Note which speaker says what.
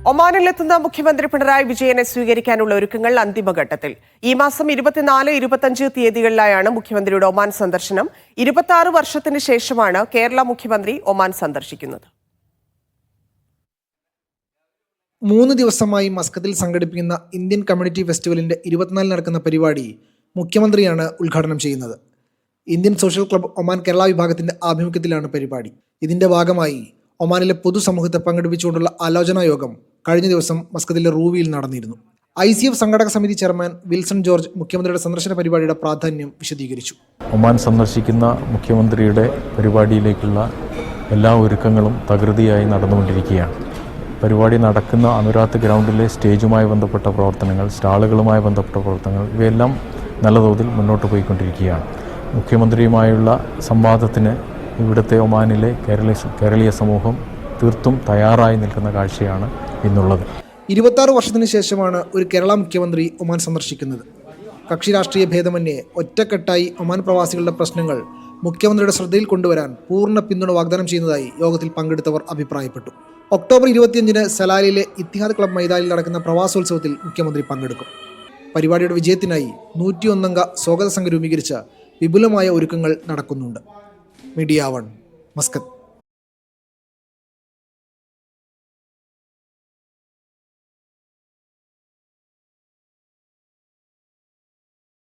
Speaker 1: ഒമാനിലെത്തുന്ന മുഖ്യമന്ത്രി പിണറായി വിജയനെ സ്വീകരിക്കാനുള്ള ഒരുക്കങ്ങൾ അന്തിമഘട്ടത്തിൽ. ഈ മാസം 24, 25 തീയതികളിലായാണ് മുഖ്യമന്ത്രിയുടെ ഒമാൻ സന്ദർശനം. 26 വർഷത്തിന് ശേഷമാണ് കേരള മുഖ്യമന്ത്രി ഒമാൻ സന്ദർശിക്കുന്നത്.
Speaker 2: 3 ദിവസമായി മസ്കത്തിൽ സംഘടിപ്പിക്കുന്ന ഇന്ത്യൻ കമ്മ്യൂണിറ്റി ഫെസ്റ്റിവലിന്റെ 24 നടക്കുന്ന പരിപാടി മുഖ്യമന്ത്രിയാണ് ഉദ്ഘാടനം ചെയ്യുന്നത്. Indian social club Oman Kerala വിഭാഗത്തിന്റെ ആഭിമുഖ്യത്തിലാണ് പരിപാടി. ഇതിന്റെ ഭാഗമായി ഒമാനിലെ പൊതുസമൂഹത്തെ പങ്കെടുപ്പിച്ചുകൊണ്ടുള്ള ആലോചനാ യോഗം കഴിഞ്ഞ ദിവസം മസ്കത്തിലെ റൂവിയിൽ നടന്നിരുന്നു. ICF സംഘടക സമിതി ചെയർമാൻ വിൽസൺ ജോർജ് മുഖ്യമന്ത്രിയുടെ സന്ദർശന പരിപാടിയുടെ പ്രാധാന്യം വിശദീകരിച്ചു.
Speaker 3: ഒമാൻ സന്ദർശിക്കുന്ന മുഖ്യമന്ത്രിയുടെ പരിപാടിയിലേക്കുള്ള എല്ലാ ഒരുക്കങ്ങളും തകൃതിയായി നടന്നുകൊണ്ടിരിക്കുകയാണ്. പരിപാടി നടക്കുന്ന അനുരാത്ത് ഗ്രൗണ്ടിലെ സ്റ്റേജുമായി ബന്ധപ്പെട്ട പ്രവർത്തനങ്ങൾ, സ്റ്റാളുകളുമായി ബന്ധപ്പെട്ട പ്രവർത്തനങ്ങൾ ഇവയെല്ലാം നല്ല തോതിൽ മുന്നോട്ട് പോയിക്കൊണ്ടിരിക്കുകയാണ്. മുഖ്യമന്ത്രിയുമായുള്ള സംവാദത്തിന് ഇവിടുത്തെ ഒമാനിലെ കേരളീയ സമൂഹം തീർത്തും തയ്യാറായി നിൽക്കുന്ന കാഴ്ചയാണ് ഇന്നുള്ളത്.
Speaker 2: 26 വർഷത്തിന് ശേഷമാണ് ഒരു കേരള മുഖ്യമന്ത്രി ഒമാൻ സന്ദർശിക്കുന്നത്. കക്ഷി രാഷ്ട്രീയ ഭേദമന്യേ ഒറ്റക്കെട്ടായി ഒമാൻ പ്രവാസികളുടെ പ്രശ്നങ്ങൾ മുഖ്യമന്ത്രിയുടെ ശ്രദ്ധയിൽ കൊണ്ടുവരാൻ പൂർണ്ണ പിന്തുണ വാഗ്ദാനം ചെയ്യുന്നതായി യോഗത്തിൽ പങ്കെടുത്തവർ അഭിപ്രായപ്പെട്ടു. ഒക്ടോബർ 25-ന് സലാലിലെ ഇത്തിഹാദ് ക്ലബ് മൈതാനിൽ നടക്കുന്ന പ്രവാസോത്സവത്തിൽ മുഖ്യമന്ത്രി പങ്കെടുക്കും. പരിപാടിയുടെ വിജയത്തിനായി 101 അംഗ സ്വാഗത സംഘം രൂപീകരിച്ച വിപുലമായ ഒരുക്കങ്ങൾ നടക്കുന്നുണ്ട്. Media 1, Muscat.